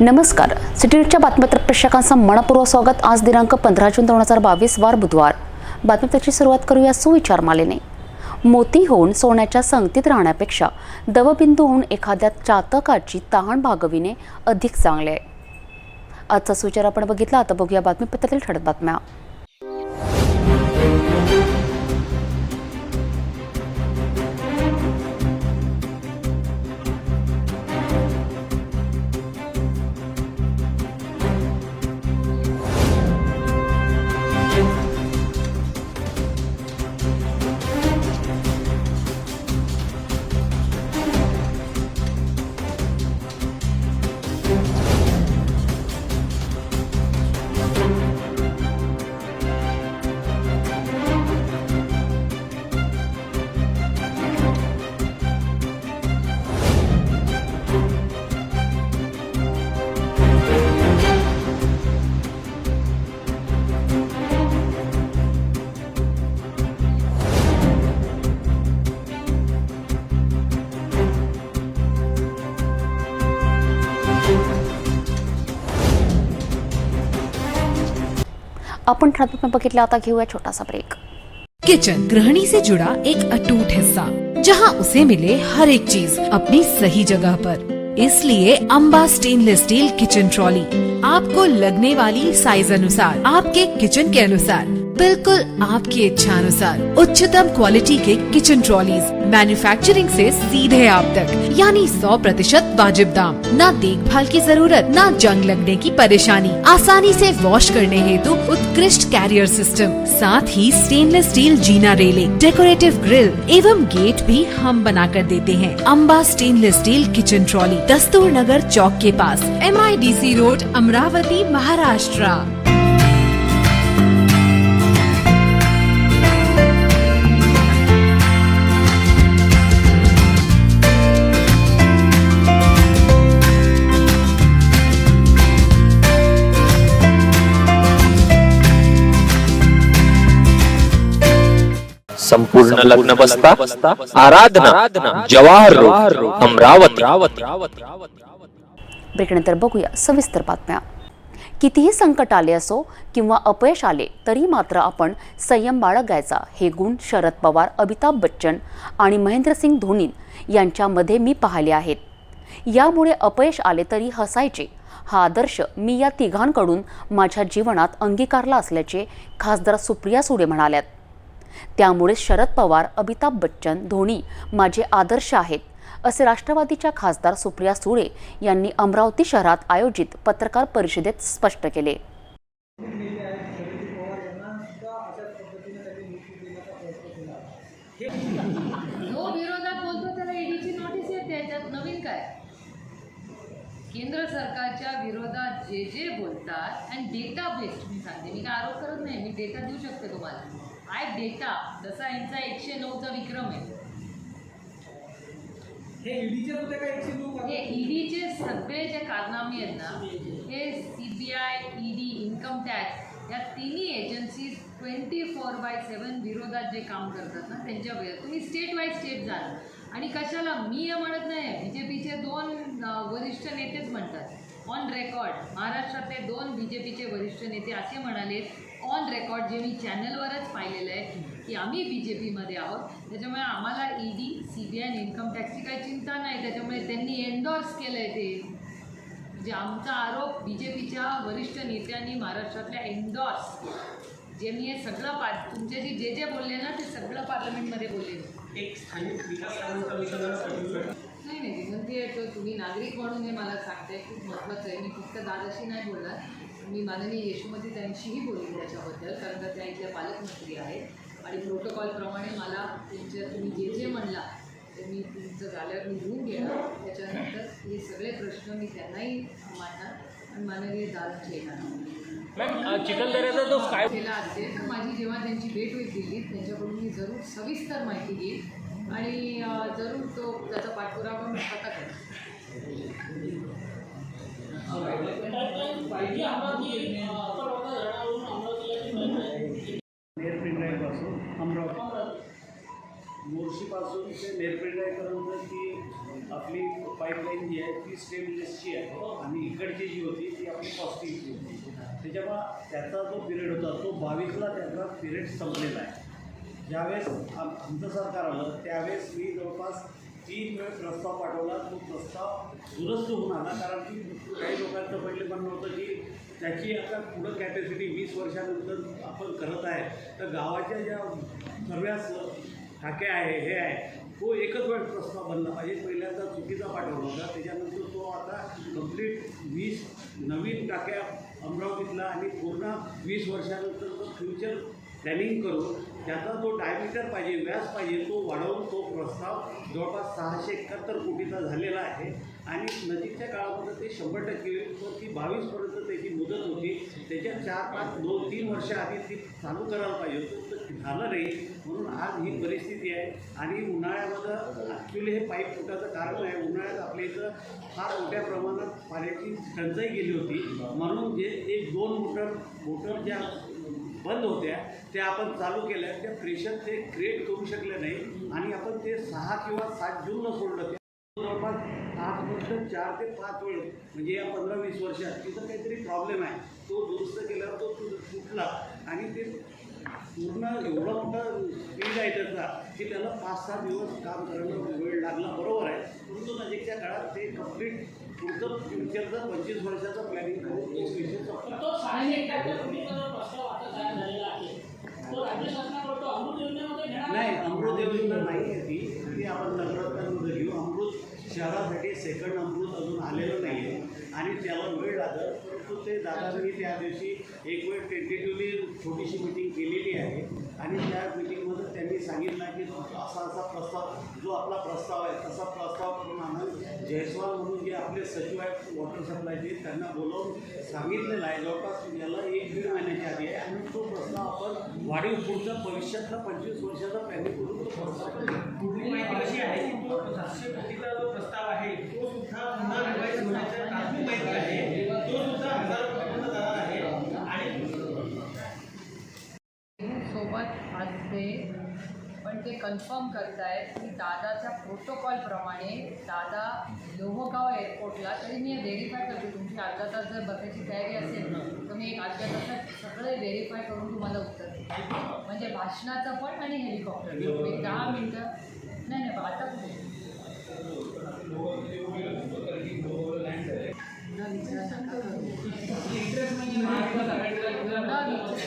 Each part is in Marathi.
नमस्कार, सिटीच्या बातमीपत्र प्रेक्षकांचं मनपूर्वक स्वागत। आज दिनांक 15 जून 2022 वार बुधवार। बातमीपत्राची सुरुवात करूया सुविचार मालेने। मोती होऊन सोन्याच्या संगतीत राहण्यापेक्षा दवबिंदू होऊन एखाद्या चातकाची तहान भागविणे अधिक चांगले आहे। आजचा सुविचार आपण बघितला। आता बघूया बातमीपत्रातील ठळक बातम्या। अपन ठळक बातम्या बघितल्या। आता घेऊया छोटासा ब्रेक। किचन गृहिणी से जुड़ा एक अटूट हिस्सा, जहां उसे मिले हर एक चीज अपनी सही जगह पर। इसलिए Amba stainless steel kitchen trolley आपको लगने वाली साइज अनुसार, आपके किचन के अनुसार, बिल्कुल आपकी इच्छा अनुसार उच्चतम क्वालिटी के किचन ट्रॉलीज मैन्युफैक्चरिंग से सीधे आप तक, यानी 100% वाजिब दाम। ना देखभाल की जरूरत, ना जंग लगने की परेशानी, आसानी से वॉश करने हेतु उत्कृष्ट कैरियर सिस्टम, साथ ही स्टेनलेस स्टील जीना रेलिंग, डेकोरेटिव ग्रिल एवं गेट भी हम बना कर देते हैं। Amba stainless steel kitchen trolley, Dastur Nagar चौक के पास, MIDC रोड, अमरावती, महाराष्ट्र। संपूर्ण लग्न बसता आराधना जवाहर रोड अमरावती। ब्रेकनंतर बघूया सविस्तर बातम्या। कितीही संकट आले असो किंवा अपयश आले तरी मात्र आपण संयम बाळगायचा, हे गुण शरद पवार, अमिताभ बच्चन आणि महेंद्रसिंग धोनी यांच्यामध्ये मी पाहिले आहेत। यामुळे अपयश आले तरी हसायचे, हा आदर्श मी या तिघांकडून माझ्या जीवनात अंगीकारला असल्याचे खासदार सुप्रिया सुळे म्हणाल्यात। त्यामुळे शरद पवार, अमिताभ बच्चन, धोनी माझे आदर्श आहेत, असे राष्ट्रवादीच्या खासदार सुप्रिया सुळे यांनी अमरावती शहरात आयोजित पत्रकार परिषदेत स्पष्ट केले। जो विरोधात बोलतो त्याला ईडीची नोटीस येते। त्यात नवीन काय? केंद्र सरकारच्या विरोधात जे बोलतात आणि डेटा बेस्ड मी सांगते, मी काय आरोप करत नाही, मी डेटा देऊ शकते तुम्हाला। आय डेटा जसा यांचा 109चा विक्रम आहे, हे ईडीचे सगळे जे कारनामे आहेत ना, हे CBI, ED, इन्कम टॅक्स या तिन्ही एजन्सीज 24/7 विरोधात जे काम करतात ना, त्यांच्या वेळेस तुम्ही स्टेट वाईज स्टेट जाल आणि कशाला मी हे म्हणत नाही, BJPचे 2 वरिष्ठ नेतेच म्हणतात ऑन रेकॉर्ड। महाराष्ट्रातले 2 BJPचे वरिष्ठ नेते असे म्हणाले ऑन रेकॉर्ड, जे मी चॅनलवरच पाहिलेलं आहे, की आम्ही BJPमध्ये आहोत, त्याच्यामुळे आम्हाला ED, CBI आणि इन्कम टॅक्सची काही चिंता नाही। त्याच्यामुळे त्यांनी एन्डॉर्स केलं आहे ते, म्हणजे आमचा आरोप BJPच्या वरिष्ठ नेत्यांनी महाराष्ट्रातल्या एन्डॉर्स केला। जे मी हे सगळं तुमच्याशी जे बोलले ना, ते सगळं पार्लमेंटमध्ये बोलले। एक स्थानिक विकास नाही म्हणजे तुम्ही नागरिक म्हणून हे मला सांगताय, खूप महत्त्वाचं आहे। मी फक्त दादाशी नाही बोलणार, मी माननीय यशोमती त्यांशीही बोलली त्याच्याबद्दल, कारण का त्या इथल्या पालकमंत्री आहेत आणि प्रोटोकॉलप्रमाणे मला तुम्ही जे म्हणला ते मी तुमचं झाल्यावर मी लिहून घेणार। त्याच्यानंतर हे सगळे प्रश्न मी त्यांनाही मांडणार आणि माननीय दादांचे येणार। चिखलदऱ्याचा जो काय केला असेल तर माझी जेव्हा त्यांची भेट होईल दिल्लीत, त्यांच्याकडून मी जरूर सविस्तर माहिती घेईन आणि जरूर त्याचा पाठपुरावा मी स्वतः करेन। मोर्शीपासून ते नेरपेटापर्यंत ती आपली पाईपलाईन जी आहे ती स्टेनलेसची आहे आणि इकडची जी होती ती आपली प्लास्टिकची होती. त्याच्यामुळे त्याचा जो पिरियड होता तो 22ला त्याचा पिरियड संपलेला आहे. ज्यावेळेस आमचं सरकार आलं त्यावेळेस मी जवळपास 3 वेळ प्रस्ताव पाठवला. तो प्रस्ताव दुरुस्त होऊन आला, कारण की काही लोकांचं पहिले म्हणणं होतं की त्याची आता पुढं कॅपॅसिटी 20 वर्षानंतर आपण करत आहे, तर गावाच्या ज्या सर्व टाक्या आहे हे आहे तो एकच वेळ प्रस्ताव बनला पाहिजे. पहिल्यांदा चुकीचा पाठवला होता, त्याच्यानंतर तो आता कंप्लीट 20 नवीन टाक्या अमरावतीतला आणि पूर्ण 20 वर्षानंतर फ्युचर प्लॅनिंग करून त्याचा जो डायमीटर पाहिजे, व्यास पाहिजे, तो वाढवून तो प्रस्ताव जवळपास 671 कोटीचा झालेला आहे. आणि नजीकच्या काळामध्ये ते 100% तर ती 22पर्यंत त्याची मुदत होती. त्याच्यात 4, 5, 2, 3 वर्ष आधी ती चालू करायला पाहिजे होतं, तर झालं नाही. म्हणून आज ही परिस्थिती आहे. आणि उन्हाळ्यामध्ये ॲक्च्युली हे पाईप फुटाचं कारण आहे. उन्हाळ्यात आपल्या इथं फार मोठ्या प्रमाणात पाण्याची टंचाई गेली होती, म्हणून जे 1-2 मोटर ज्या बंद होत्या त्या आपण चालू केल्या, त्या प्रेशर ते क्रिएट करू शकले नाही आणि आपण ते 6 किंवा 7 जूनला सोडलं. जवळपास आजपर्यंत 4 ते 5 वेळ म्हणजे या 15-20 वर्षात तिथं काहीतरी प्रॉब्लेम आहे, तो दुरुस्त केल्यावर तो फुटला आणि ते पूर्ण एवढा मोठा स्पीड आहे त्याचा की त्याला 5-6 दिवस काम करायला वेळ लागला. बरोबर आहे, परंतु नजीकच्या काळात ते कंप्लीट पुढचं फ्युचरचं 25 वर्षाचं प्लॅनिंग करून तो विषय संपला. नाही, अमृत योजना नाही आहे ती आपण नगररत्नामध्ये घेऊ. अमृत शहरासाठी सेकंड अमृत अजून आलेलं नाही आहे आणि त्याला वेळ लागत. परंतु ते दादांनी त्या दिवशी एक वेळ टेंटेटिव्हली छोटीशी मिटिंग केलेली आहे आणि त्या मिटिंगमध्ये त्यांनी सांगितलं की असा प्रस्ताव जो आपला प्रस्ताव आहे तसा प्रस्ताव करून आनंद जयस्वाल म्हणून जे आपले सचिव आहेत वॉटर सप्लायचे त्यांना बोलावून सांगितलेलं आहे. जवळपास याला 1-1.5 महिन्याच्या आधी आहे आणि तो प्रस्ताव आपण वाढीव पुढचा भविष्यातला 25 वर्षाचा प्लॅनिंग करून तो प्रस्ताव कुठली माहिती कशी आहे की तो 700 कोटीचा जो प्रस्ताव आहे तो सुद्धा पुन्हा रिवाईज होण्याच्या तात्विक माहिती आहे, तो सुद्धा हजारो कोटींचा जाणार आहे. आणि सोबत आज ते पण ते कन्फर्म करत आहेत की दादाच्या प्रोटोकॉलप्रमाणे दादा लोहगाव एअरपोर्टला, तरी मी व्हेरीफाय करते तुमची अर्धा तास जर बसायची तयारी असेल तर मी एक अर्ध्या तासात सगळे व्हेरीफाय करून तुम्हाला उत्तर देते. म्हणजे भाषणाचं पण आणि हेलिकॉप्टर एक 10 मिनटं नाही आता कुठे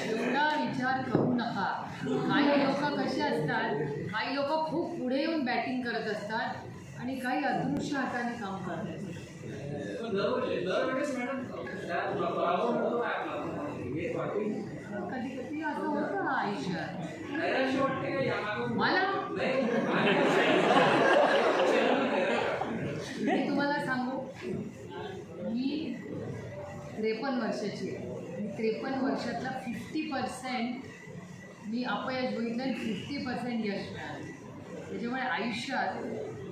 एवढा विचार करू नका. काही लोक कसे असतात, काही लोक खूप पुढे येऊन बॅटिंग करत असतात आणि काही अदृश्य हाताने काम करत असतात. कधी कधी असं होतं आयुष्यात. मला मी तुम्हाला सांगू, मी 53 वर्षाची आहे. 53 वर्षातला 50% मी अपयश बघितलं आणि 50% यश मिळालं. त्याच्यामुळे आयुष्यात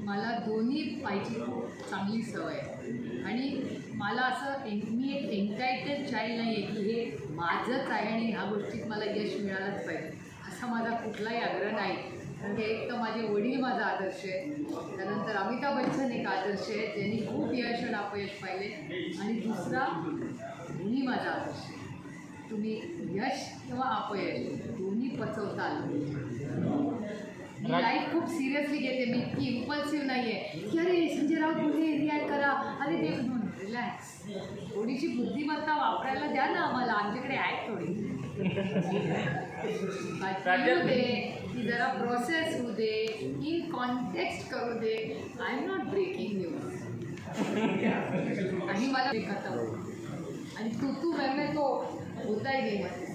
मला दोन्ही पाहिजे खूप चांगली सवय आहे. आणि मला असं मी एक एन्टायटेड चाइल्ड नाही आहे की हे माझंच आहे आणि ह्या गोष्टीत मला यश मिळालंच पाहिजे असा माझा कुठलाही आग्रह नाही. कारण की एक तर माझे वडील माझा आदर्श आहे, त्यानंतर अमिताभ बच्चन एक आदर्श आहे ज्यांनी खूप यश आणि अपयश पाहिले, आणि दुसरा दोन्ही माझा आदर्श आहे. तुम्ही यश किंवा अपयश दोन्ही पचवता आलं. मी लाईफ खूप सिरियसली घेते. मी इतकी इम्पल्सिव्ह नाही आहे की अरे संजय राऊत पुढे रिॲक्ट करा, अरे ते रिलॅक्स. थोडीशी बुद्धिमत्ता वापरायला द्या ना आम्हाला, आमच्याकडे आहे थोडी. येऊ दे की जरा प्रोसेस होऊ दे, इन कॉन्टेक्स्ट करू दे. I am not breaking news आणि मला खाता आणि तू मैं तो होताही नाही मध्ये.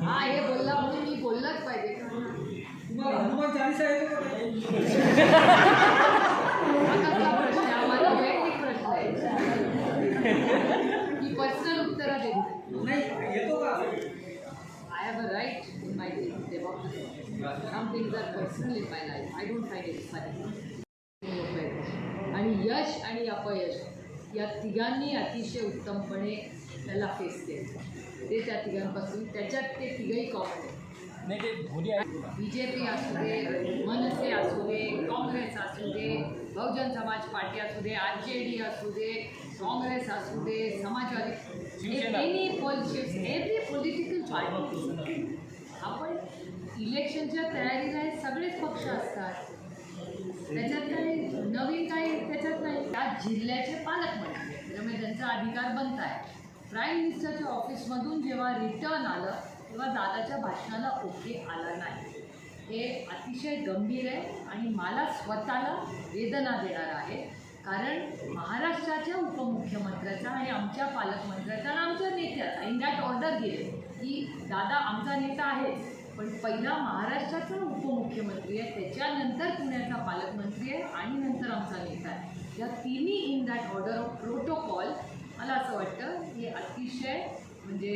हा हे बोलला म्हणून मी बोललाच पाहिजे. हनुमान चालीसा आहे कसला प्रश्न आहे? माझा वैयक्तिक प्रश्न आहे की पर्सनल उत्तरं देते नाही येतो का? I have a right in my democracy. Some things are personal in my life. I don't find it funny. आणि यश आणि अपयश या तिघांनी अतिशय उत्तमपणे त्याला फेस केलं. ते त्या तिघांपासून त्याच्यात ते तिघही कॉमन आहे. BJP असू दे, मनसे असू दे, काँग्रेस असू दे, बहुजन समाज पार्टी असू दे, RJD असू दे, काँग्रेस असू दे, समाजवादी, एनी एव्हरी पॉलिटिकल पार्टी, आपण इलेक्शनच्या तयारीला हे सगळेच पक्ष असतात. त्याच्यात काही नवीन काही त्याच्यात नाही. त्या जिल्ह्याचे पालकमंत्री त्यामुळे त्यांचा अधिकार बनत आहे. प्राईम मिनिस्टरच्या ऑफिसमधून जेव्हा रिटर्न आलं तेव्हा दादाच्या भाषणाला ओके आला नाही. हे अतिशय गंभीर आहे आणि मला स्वतःला वेदना देणार आहे. कारण महाराष्ट्राच्या उपमुख्यमंत्र्याचा आणि आमच्या पालकमंत्र्याचा आणि आमच्या नेत्याचा इन दॅट ऑर्डर गेले की दादा आमचा नेता आहे, पण पहिला महाराष्ट्राचा उपमुख्यमंत्री आहे, त्याच्यानंतर पुण्याचा पालकमंत्री आहे आणि नंतर आमचा नेता आहे. या तिन्ही in that order of protocol मला असं वाटतं हे अतिशय म्हणजे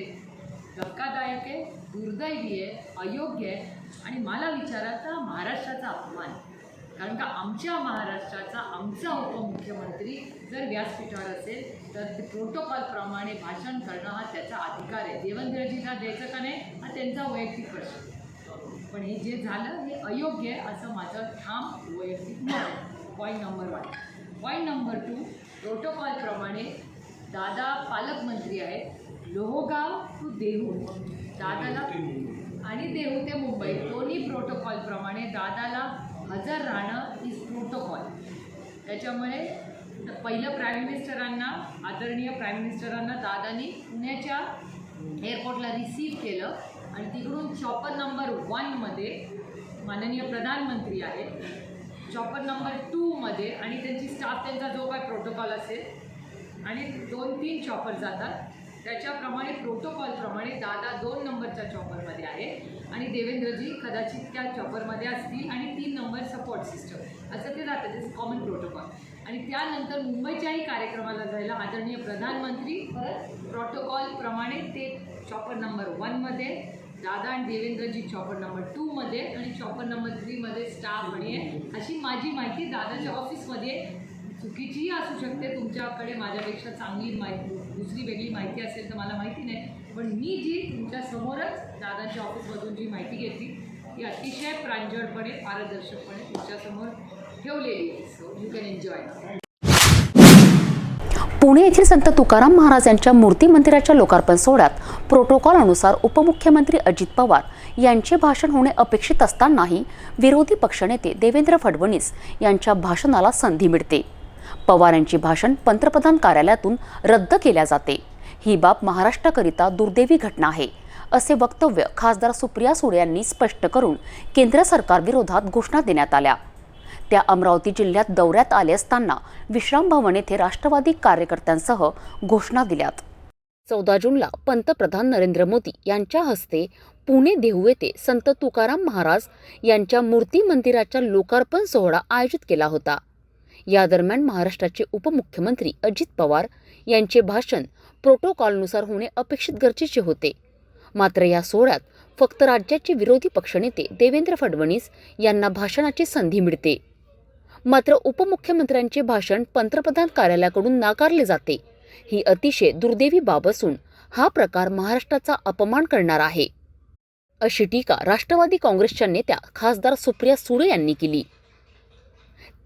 धक्कादायक आहे, दुर्दैवी आहे, अयोग्य आहे आणि मला विचारायचा महाराष्ट्राचा अपमान आहे. कारण का आमच्या महाराष्ट्राचा आमचा उपमुख्यमंत्री जर व्यासपीठावर असेल तर प्रोटोकॉलप्रमाणे भाषण करणं हा त्याचा अधिकार आहे. देवेंद्रजीला द्यायचं का नाही हा त्यांचा वैयक्तिक प्रश्न, पण हे जे झालं हे अयोग्य आहे असं माझं ठाम वैयक्तिक मत आहे. Point number 1. पॉईंट नंबर 2, प्रोटोकॉलप्रमाणे दादा पालकमंत्री आहेत. लोहगाव टू देहू दादाला आणि देहू ते मुंबई दोन्ही प्रोटोकॉलप्रमाणे दादाला हजर राहणं इज प्रोटोकॉल. त्याच्यामुळे पहिलं प्राईम मिनिस्टरांना आदरणीय प्राईम मिनिस्टरांना दादानी पुण्याच्या एअरपोर्टला रिसीव्ह केलं आणि तिकडून चॉपर नंबर 1मध्ये माननीय प्रधानमंत्री आहेत, चॉपर नंबर 2मध्ये आणि त्यांची स्टाफ त्यांचा जो काय प्रोटोकॉल असेल आणि 2-3 चॉपर जातात त्याच्याप्रमाणे प्रोटोकॉलप्रमाणे दादा 2 नंबरच्या चॉपरमध्ये आहे आणि देवेंद्रजी कदाचित त्या चॉपरमध्ये असतील आणि 3 नंबर सपोर्ट सिस्टम असं ते जातं. ते कॉमन प्रोटोकॉल. आणि त्यानंतर मुंबईच्याही कार्यक्रमाला जायला आदरणीय प्रधानमंत्री परत प्रोटोकॉलप्रमाणे ते चॉपर नंबर 1मध्ये दादा आणि देवेंद्रजी चॉपर नंबर 2मध्ये आणि चॉपर नंबर 3मध्ये स्टाफ आणि अशी माझी माहिती दादाच्या ऑफिसमध्ये. चुकीचीही असू शकते, तुमच्याकडे माझ्यापेक्षा चांगली माहिती दुसरी वेगळी माहिती असेल तर मला माहिती नाही, पण मी जी तुमच्यासमोरच दादाच्या ऑफिसमधून जी माहिती घेतली ती अतिशय प्रांजळपणे पारदर्शकपणे तुमच्यासमोर ठेवलेली आहे. So you can enjoy. Pune येथील संत तुकाराम महाराज यांच्या मूर्ती मंदिराच्या लोकार्पण सोहळ्यात प्रोटोकॉल अनुसार उपमुख्यमंत्री अजित पवार यांचे भाषण होणे अपेक्षित असतानाही विरोधी पक्षनेते देवेंद्र फडणवीस यांच्या भाषणाला संधी मिळते. पवार यांची भाषण पंतप्रधान कार्यालयातून रद्द केल्या जाते. ही बाब महाराष्ट्राकरिता दुर्दैवी घटना आहे असे वक्तव्य खासदार सुप्रिया सुळे यांनी स्पष्ट करून केंद्र सरकारविरोधात घोषणा देण्यात आल्या. त्या अमरावती जिल्ह्यात दौऱ्यात आले असताना विश्राम भवन येथे राष्ट्रवादी कार्यकर्त्यांसह घोषणा दिल्यात. 14 जूनला पंतप्रधान नरेंद्र मोदी यांच्या हस्ते पुणे देहू येथे संत तुकाराम महाराज यांच्या मूर्ती मंदिराच्या लोकार्पण सोहळा आयोजित केला होता. या दरम्यान महाराष्ट्राचे उपमुख्यमंत्री अजित पवार यांचे भाषण प्रोटोकॉलनुसार होणे अपेक्षित गरजेचे होते. मात्र या सोहळ्यात फक्त राज्याचे विरोधी पक्षनेते देवेंद्र फडणवीस यांना भाषणाची संधी मिळते. मात्र उपमुख्यमंत्र्यांचे भाषण पंतप्रधान कार्यालयाकडून नाकारले जाते. ही अतिशय दुर्दैवी बाब असून हा प्रकार महाराष्ट्राचा अपमान करणार आहे अशी टीका राष्ट्रवादी काँग्रेसच्या नेत्या खासदार सुप्रिया सुळे यांनी केली.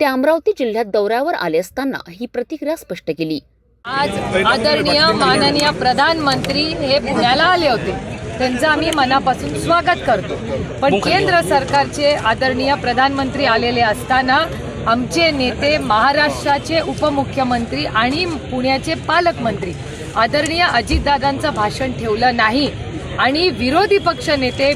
त्या अमरावती जिल्ह्यात दौऱ्यावर आले असताना ही प्रतिक्रिया स्पष्ट केली. आज आदरणीय माननीय प्रधानमंत्री हे पुण्याला आले होते, त्यांचं आम्ही मनापासून स्वागत करतो. पण केंद्र सरकारचे आदरणीय प्रधानमंत्री आलेले असताना आमचे नेते महाराष्ट्राचे उपमुख्यमंत्री आणि पुण्याचे पालकमंत्री आदरणीय अजितदादांचं भाषण ठेवलं नाही आणि विरोधी पक्ष नेते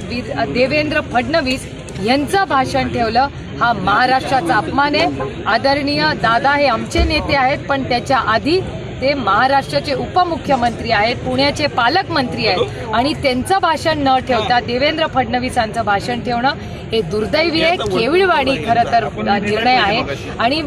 देवेंद्र फडणवीस यांचं भाषण ठेवलं. हा महाराष्ट्राचा अपमान आहे. आदरणीय दादा हे आमचे नेते आहेत, पण त्याच्या आधी ते महाराष्ट्राचे उपमुख्यमंत्री आहेत, पुण्याचे पालकमंत्री आहेत आणि त्यांचं भाषण न ठेवता देवेंद्र फडणवीसांचं भाषण ठेवणं हे दुर्दैवी आहे, केविलवाणी खरं तर निर्णय आहे. आणि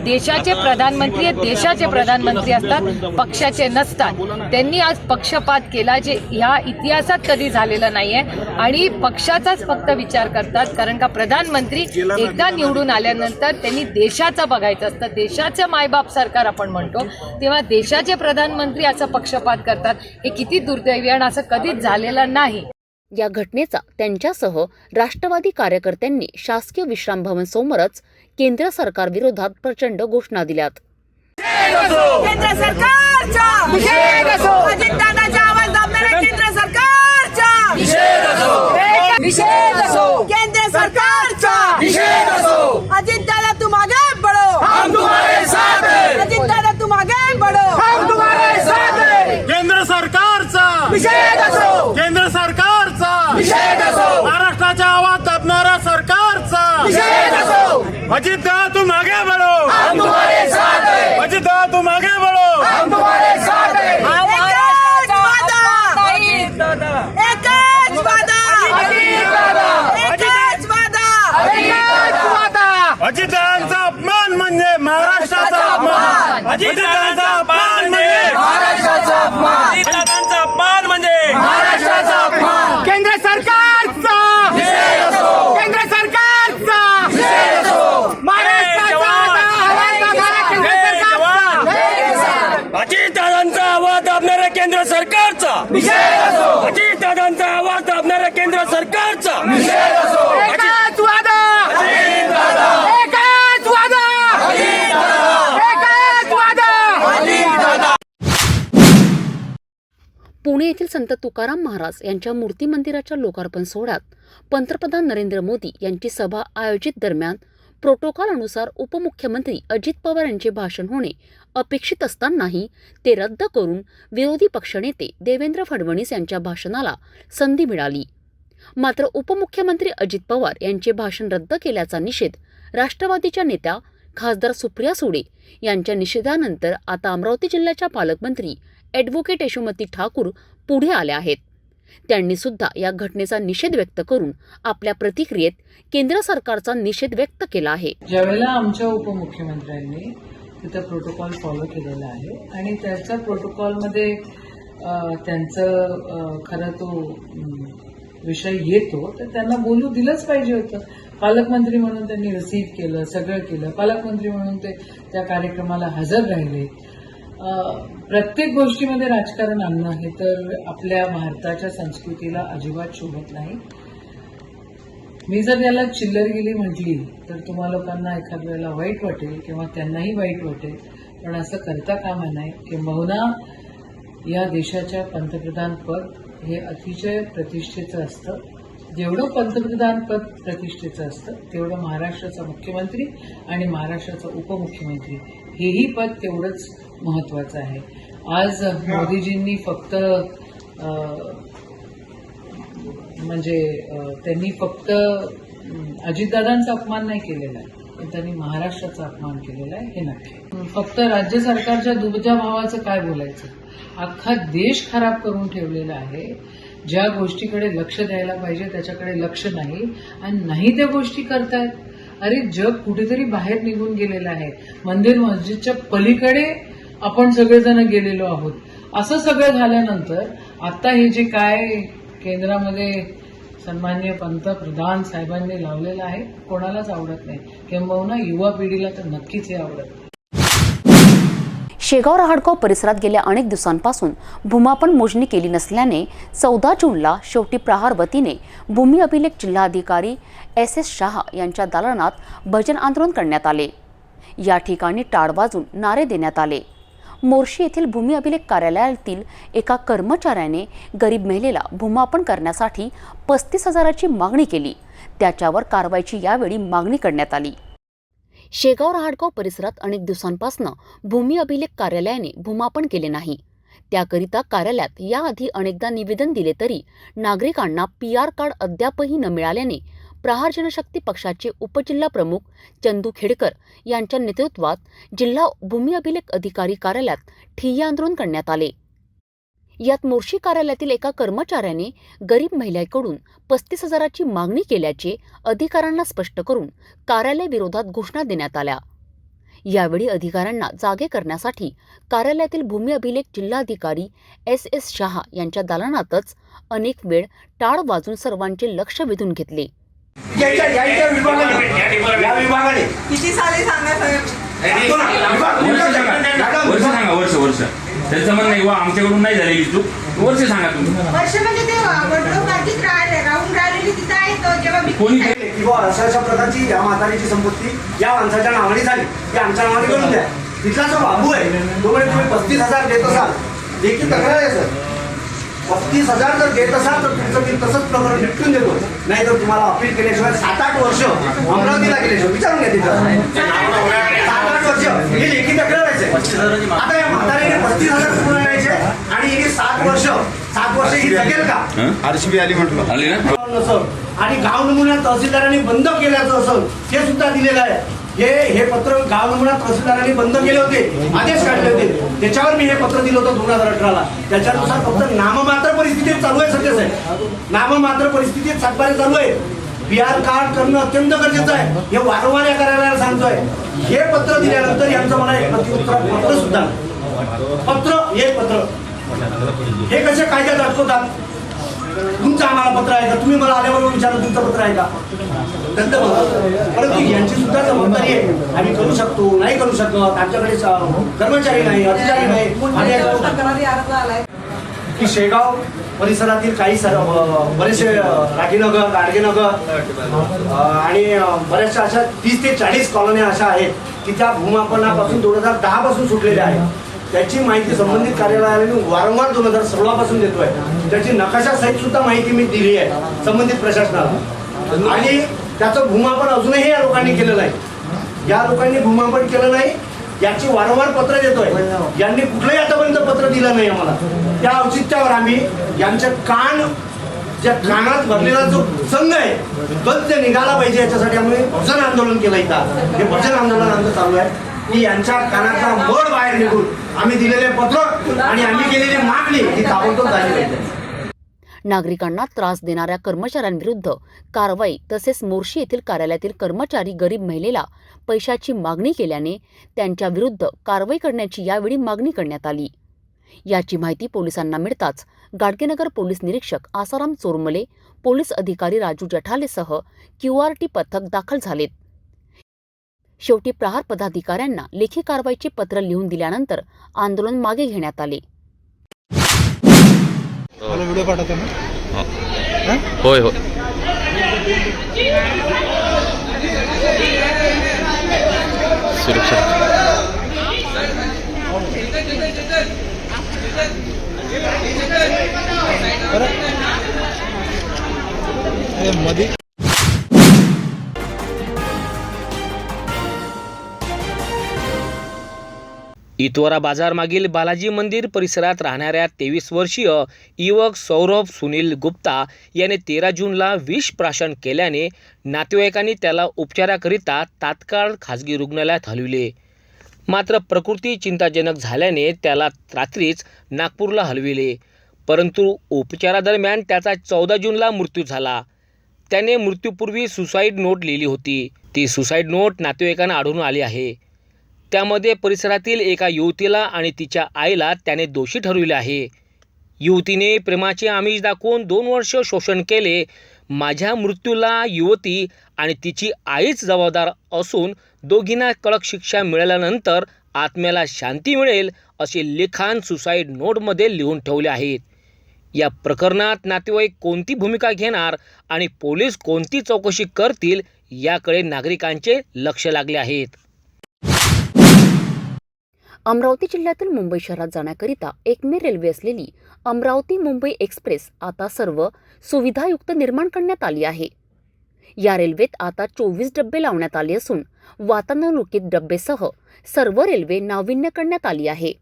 देशाचे प्रधानमंत्री हे देशाचे प्रधानमंत्री असतात, पक्षाचे नसतात. त्यांनी आज पक्षपात केला जे ह्या इतिहासात कधी झालेलं नाहीये आणि पक्षाचाच फक्त विचार करतात. कारण का प्रधानमंत्री एकदा निवडून आल्यानंतर त्यांनी देशाचं बघायचं असतं. देशाचं मायबाप सरकार आपण म्हणतो, तेव्हा देशाचे प्रधानमंत्री असं पक्षपात करतात हे किती दुर्दैवी आणि असं कधीच झालेलं नाही. या घटनेचा त्यांच्यासह राष्ट्रवादी कार्यकर्त्यांनी शासकीय विश्राम भवन समोरच केंद्र सरकारविरोधात प्रचंड घोषणा दिल्यात. केंद्र सरकारचा निषेध असो, अजितदादांचा आवाज दाबणाऱ्या केंद्र सरकारचा निषेध असो, निषेध असो, केंद्र सरकारचा निषेध असो, अजितदादा तुम आगे बढ़ो, हम तुम्हारे साथ हैं, अजितदादा तुम आगे बढ़ो, हम तुम्हारे साथ हैं, केंद्र सरकारचा निषेध असो, केंद्र सरकारचा निषेध असो, महाराष्ट्राचा आवाज दाबणारा सरकारचा निषेध असो, अजितदादा तुम आगे बढ़ो, हम तुम्हारे साथ हैं, अजितदादा तुम आगे बढ़ो. हम तुम्हारे साथ हैं. एकच वादा, एकच वादा, एकच वादा. अजितदादांचा अपमान म्हणजे महाराष्ट्राचा अपमान. अजितदादांचा अपमान म्हणजे महाराष्ट्राचा अपमान, अजितदादांचा अपमान म्हणजे महाराष्ट्राचा अपमान. केंद्र सरकारचा केंद्र सरकारचा अजितदादांचा आवाज दाबणाऱ्या केंद्र सरकारचा अजितदादांचा आवाज दाबणाऱ्या केंद्र सरकारचा एकच वादा, एकच वादा, एकच वादा. पुणे येथील संत तुकाराम महाराज यांच्या मूर्ती मंदिराच्या लोकार्पण सोहळ्यात पंतप्रधान नरेंद्र मोदी यांची सभा आयोजित दरम्यान प्रोटोकॉल अनुसार उपमुख्यमंत्री अजित पवार यांचे भाषण होणे अपेक्षित असतानाही ते रद्द करून विरोधी पक्षनेते देवेंद्र फडणवीस यांच्या भाषणाला संधी मिळाली. मात्र उपमुख्यमंत्री अजित पवार यांचे भाषण रद्द केल्याचा निषेध राष्ट्रवादीच्या नेत्या खासदार सुप्रिया सुळे यांच्या निषेधानंतर आता अमरावती जिल्ह्याच्या पालकमंत्री ॲडव्होकेट यशोमती ठाकूर पुढे आल्या आहेत. त्यांनी सुद्धा या घटनेचा निषेध व्यक्त करून आपल्या प्रतिक्रियेत केंद्र सरकारचा निषेध व्यक्त केला आहे. ज्यावेळेला आमच्या उपमुख्यमंत्र्यांनी तिथं प्रोटोकॉल फॉलो केलेला आहे आणि त्याच्या प्रोटोकॉलमध्ये त्यांचं खरं तो विषय येतो तर त्यांना बोलू दिलंच पाहिजे होतं. पालकमंत्री म्हणून त्यांनी रिसीव्ह केलं, सगळं केलं. पालकमंत्री म्हणून ते त्या कार्यक्रमाला हजर राहिले. प्रत्येक गोष्टीमध्ये राजकारण आणणं हे तर आपल्या भारताच्या संस्कृतीला अजिबात शोभत नाही. मी जर याला चिल्लरगिरी म्हटली तर तुम्हा लोकांना एखाद वेळेला वाईट वाटेल किंवा त्यांनाही वाईट वाटेल, पण असं करता कामा नये. किंबहुना या देशाच्या पंतप्रधान पद हे अतिशय प्रतिष्ठेचं असतं. जेवढं पंतप्रधान पद प्रतिष्ठेचं असतं तेवढं महाराष्ट्राचा मुख्यमंत्री आणि महाराष्ट्राचा उपमुख्यमंत्री हेही पद तेवढंच महत्वाचं आहे. आज मोदीजींनी फक्त त्यांनी फक्त अजितदादांचा अपमान नाही केलेला आहे, पण त्यांनी महाराष्ट्राचा अपमान केलेला आहे हे नक्की. फक्त राज्य सरकारच्या दुबत्या भावाचं काय बोलायचं. अख्खा देश खराब करून ठेवलेला आहे. ज्या गोष्टीकडे लक्ष द्यायला पाहिजे त्याच्याकडे लक्ष नाही आणि नाही त्या गोष्टी करतायत. अरे जग कुठेतरी बाहेर निघून गेलेलं आहे. मंदिर मस्जिदच्या पलीकडे आपण सगळेजण गेलेलो आहोत. असं सगळं झाल्यानंतर आता हे जे काय केंद्रामध्ये सन्माननीय पंतप्रधान साहेबांनी लावलेलं आहे कोणालाच आवडत नाही. किंबहुना युवा पिढीला तर नक्कीच हे आवडत नाही. शेगाव रहाटगाव परिसरात गेल्या अनेक दिवसांपासून भूमापन मोजणी केली नसल्याने 14 जूनला शेवटी प्रहार वतीने भूमी अभिलेख जिल्हाधिकारी SS शाह यांच्या दालनात भजन आंदोलन करण्यात आले. या ठिकाणी टाळ वाजून नारे देण्यात आले. मोर्शी येथील भूमी अभिलेख कार्यालयातील एका कर्मचाऱ्याने गरीब महिलेला भूमापन करण्यासाठी 35,000ची मागणी केली. त्याच्यावर कारवाईची यावेळी मागणी करण्यात आली. शेगाव रहाटगाव परिसरात अनेक दिवसांपासून भूमी अभिलेख कार्यालयाने भूमापन केले नाही. त्याकरिता कार्यालयात याआधी अनेकदा निवेदन दिले तरी नागरिकांना PR कार्ड अद्यापही न मिळाल्याने प्रहार जनशक्ती पक्षाचे उपजिल्हा प्रमुख चंदू खेडकर यांच्या नेतृत्वात जिल्हा भूमी अभिलेख अधिकारी कार्यालयात ठिय्या आंदोलन करण्यात आले. यात मोर्शी कार्यालयातील एका कर्मचाऱ्याने गरीब महिलेकडून 35,000ची मागणी केल्याचे अधिकाऱ्यांना स्पष्ट करून कार्यालय विरोधात घोषणा देण्यात आल्या. यावेळी अधिकाऱ्यांना जागे करण्यासाठी कार्यालयातील भूमी अभिलेख जिल्हाधिकारी SS शाह यांच्या दालनातच अनेक वेळ टाळ वाजून सर्वांचे लक्ष वेधून घेतले. या विभागाने किती साली सांगा साहेब? वर्ष त्यांचं म्हणणं आहे, वा आमच्याकडून नाही झालेली चूक, वर्ष सांगा तुम्ही. वर्ष म्हणजे ते वडिलोपार्जित राहून राहिलेली तिथं आहे तो जेव्हा मी कोणी किंवा अशा प्रकारची या म्हातारीची संपत्ती या माणसाच्या नावाने झाली ती आमच्या नावाने करून द्या. तिथला जो बाबू आहे तो म्हणजे तुम्ही 35,000 देत असाल, देखील तक्रार आहे सर. 35,000 जर देत असाल तर तुमचं मी तसंच प्रकरण निपटून देतो. नाही तर तुम्हाला अपील केल्याशिवाय 7-8 वर्ष अमरावतीला गेल्याशिवाय विचारून घ्या तिथं. 7-8 वर्ष ही लेखी तक्रार आहे. आता या म्हातारीने 35,000 पूर्ण द्यायचे आणि हिने 7 वर्ष ही जगेल का? RCB आली म्हटलं आली ना? नसल आणि गाव नमुना तहसीलदारांनी बंद केल्याचं असेल हे सुद्धा दिलेलं आहे. हे पत्र गाव नमुना तहसीलदारांनी बंद केले होते, आदेश काढले होते. त्याच्यावर मी हे पत्र दिलं होतं 2018ला. त्याच्यानुसार फक्त नाममात्र परिस्थितीत चालू आहे सध्या साहेब. नाममात्र परिस्थितीत सातबारे चालू आहे. PR कार्ड करणं अत्यंत गरजेचं आहे. हे वारंवार या कार्यालयाला सांगतोय. हे पत्र दिल्यानंतर यांचं मला एक प्रतिउत्तर पत्र सुद्धा हे कसे कायद्यात अडकवतात? तुमचं आम्हाला पत्र आहे का? तुम्ही मला आल्याबरोबर विचारलं तुमचं पत्र आहे का? परंतु यांची सुद्धा जबाबदारी आहे. आम्ही करू शकतो, नाही करू शकत. आमच्याकडे कर्मचारी नाही, अधिकारी नाही. की शेगाव परिसरातील काही बरेचसे राठीनगर, गाडगेनगर आणि बऱ्याचशा अशा 30 ते 40 कॉलन्या अशा आहेत की त्या भूमापनापासून 2010 पासून सुटलेल्या आहेत. त्याची माहिती संबंधित कार्यालयाने वारंवार 2016 पासून देतोय. त्याची नकाशा सहित सुद्धा माहिती मी दिली आहे संबंधित प्रशासनाला. आणि त्याचं भूमापन अजूनही या लोकांनी केलं नाही. या लोकांनी भूमापन केलं नाही याची वारंवार पत्र देतोय. यांनी कुठलंही आतापर्यंत पत्र दिलं नाही आम्हाला. त्या औचित्यावर आम्ही यांचे ज्या कानात भरलेला जो संघ आहे तोच ते निघाला पाहिजे याच्यासाठी आम्ही भजन आंदोलन केलं इथं. हे भजन आंदोलन आमचं चालू आहे की यांच्या कानातला मोड बाहेर निघून आम्ही दिलेले पत्र आणि आम्ही केलेली मागणी ही ताबडतोब झाली पाहिजे. नागरिकांना त्रास देणाऱ्या कर्मचाऱ्यांविरुद्ध कारवाई तसेच मोर्शी येथील कार्यालयातील कर्मचारी गरीब महिलेला पैशाची मागणी केल्याने त्यांच्या विरुद्ध कारवाई करण्याची यावेळी मागणी करण्यात आली. याची माहिती पोलिसांना मिळताच गाडगेनगर पोलीस निरीक्षक आसाराम चोरमले, पोलीस अधिकारी राजू जठालेसह QRT पथक दाखल झालेत. शेवटी प्रहार पदाधिकाऱ्यांना लेखी कारवाईचे पत्र लिहून दिल्यानंतर आंदोलन मागे घेण्यात आले. व्हिडिओ पाठवतो ना. होय होय. सुरक्षा मध्ये इतवारा बाजार मागील बालाजी मंदिर परिसरात राहणाऱ्या 23 वर्षीय युवक सौरभ सुनील गुप्ता याने 13 जूनला विष प्राशन केल्याने नातेवाईकांनी त्याला उपचाराकरिता तात्काळ खासगी रुग्णालयात हलविले. मात्र प्रकृती चिंताजनक झाल्याने त्याला रात्रीच नागपूरला हलविले. परंतु उपचारादरम्यान त्याचा 14 जूनला मृत्यू झाला. त्याने मृत्यूपूर्वी सुसाईड नोट लिहिली होती. ती सुसाईड नोट नातेवाईकांना आढळून आली आहे. त्यामध्ये परिसरातील एका युवतीला आणि तिच्या आईला त्याने दोषी ठरविले आहे. युवतीने प्रेमाचे आमिष दाखवून 2 वर्ष शोषण केले. माझ्या मृत्यूला युवती आणि तिची आईच जबाबदार असून दोघींना कडक शिक्षा मिळाल्यानंतर आत्म्याला शांती मिळेल असे लिखाण सुसाईड नोटमध्ये लिहून ठेवले आहेत. या प्रकरणात नातेवाईक कोणती भूमिका घेणार आणि पोलीस कोणती चौकशी करतील याकडे नागरिकांचे लक्ष लागले आहेत. अमरावती जिल्ह्यातील मुंबई शहरात जाण्याकरिता एकमेव रेल्वे असलेली अमरावती मुंबई एक्सप्रेस आता सर्व सुविधायुक्त निर्माण करण्यात आली आहे. या रेल्वेत आता 24 डब्बे लावण्यात आले असून वातानुकूलित डब्बेसह सर्व रेल्वे नाविन्य करण्यात आली आहे.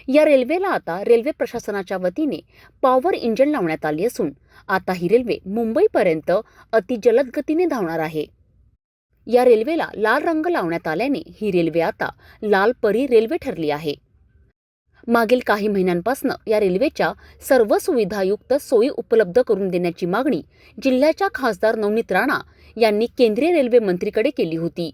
या रेल्वेला आता रेल्वे प्रशासनाच्या वतीने पॉवर इंजिन लावण्यात आली असून आता ही रेल्वे मुंबईपर्यंत अतिजलद गतीने धावणार आहे. या रेल्वेला लाल रंग लावण्यात आल्याने ही रेल्वे आता लाल परी रेल्वे ठरली आहे. मागील काही महिन्यांपासून या रेल्वेच्या सर्व सुविधायुक्त सोयी उपलब्ध करून देण्याची मागणी जिल्ह्याच्या खासदार नवनीत राणा यांनी केंद्रीय रेल्वे मंत्रीकडे केली होती.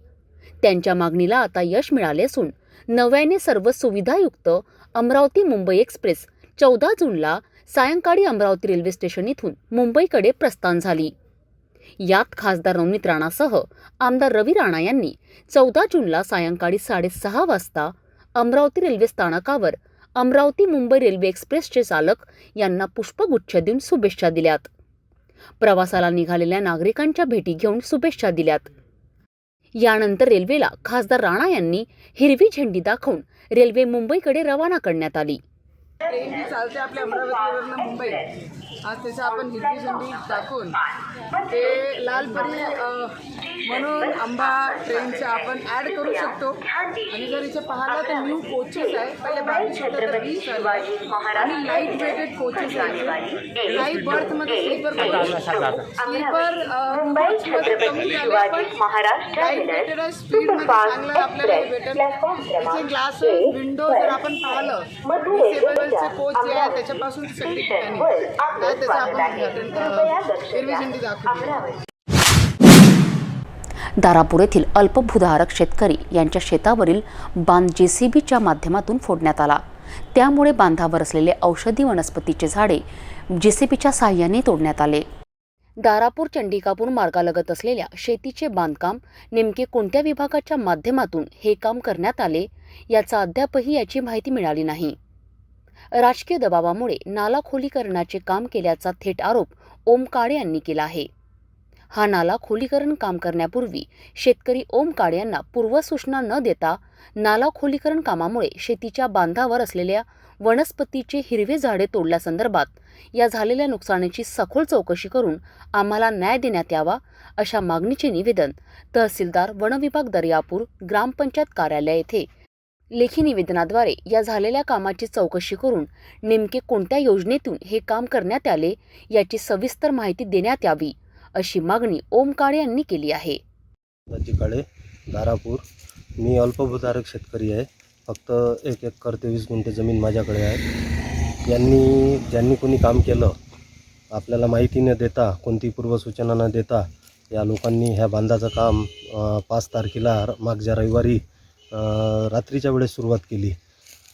त्यांच्या मागणीला आता यश मिळाले असून नव्याने सर्व सुविधायुक्त अमरावती मुंबई एक्सप्रेस 14 जूनला सायंकाळी अमरावती रेल्वे स्टेशन इथून मुंबईकडे प्रस्थान झाली. यात खासदार नवनीत राणासह आमदार रवी राणा यांनी 14 जूनला सायंकाळी 6:30 वाजता अमरावती रेल्वे स्थानकावर अमरावती मुंबई रेल्वे एक्सप्रेसचे चालक यांना पुष्पगुच्छ देऊन शुभेच्छा दिल्यात. प्रवासाला निघालेल्या नागरिकांच्या भेटी घेऊन शुभेच्छा दिल्यात. यानंतर रेल्वेला खासदार राणा यांनी हिरवी झेंडी दाखवून रेल्वे मुंबईकडे रवाना करण्यात आली. ट्रेन जी चालते आपल्या अमरावतीवरनं मुंबई, आज त्याचं आपण हिरवी झेंडी दाखवून ते लालपरी म्हणून आंबा ट्रेनचं आपण ॲड करू शकतो. आणि जर इथे पाहिलं तर न्यू कोचेस आहे, पहिले 22 होतं तर 20 आहे आणि लाईट वेटेड कोचेस आहे. काही बर्थमध्ये स्लीपर स्लीपर कोचमध्ये कमी झाले, पण लाईट वेटेड आहे, स्पीडमध्ये चांगलं आपल्याला भेटेल. त्याचे ग्लास विंडो जर आपण पाहिलं डिसेबलचे कोच जे आहे त्याच्यापासून सगळी ठिकाणी त्याचं आपण हिरवी झेंडी दाखवली. दारापूर येथील अल्पभूधारक शेतकरी यांच्या शेतावरील बांध JCBच्या माध्यमातून फोडण्यात आला. त्यामुळे बांधावर असलेले औषधी वनस्पतीचे झाडे JCBच्या साहाय्याने तोडण्यात आले. दारापूर चंडिकापूर मार्गालगत असलेल्या शेतीचे बांधकाम नेमके कोणत्या विभागाच्या माध्यमातून हे काम करण्यात आले याचा अद्यापही याची माहिती मिळाली नाही. राजकीय दबावामुळे नाला खोलीकरणाचे काम केल्याचा थेट आरोप ओम काळे यांनी केला आहे. हा नाला खोलीकरण काम करण्यापूर्वी शेतकरी ओम काळे यांना पूर्वसूचना न देता नाला खोलीकरण कामामुळे शेतीच्या बांधावर असलेल्या वनस्पतीचे हिरवे झाडे तोडल्यासंदर्भात या झालेल्या नुकसानीची सखोल चौकशी करून आम्हाला न्याय देण्यात यावा अशा मागणीचे निवेदन तहसीलदार वनविभाग दर्यापूर ग्रामपंचायत कार्यालय येथे लेखी निवेदनाद्वारे या झालेल्या कामाची चौकशी करून नेमके कोणत्या योजनेतून हे काम करण्यात आले याची सविस्तर माहिती देण्यात यावी अशी मागणी ओम काळे यांनी केली आहे. काळे, दारापूर. मी अल्पभूधारक शेतकरी आहे. फक्त 1 एकर 23 गुंठे जमीन माझ्याकडे आहे. ज्यांनी कोणी काम केलं आपल्याला माहिती न देता, कोणती पूर्वसूचना न देता या लोकांनी ह्या बांधाचं काम 5 तारखेला मागच्या रविवारी रात्रीच्या वेळेस सुरुवात केली.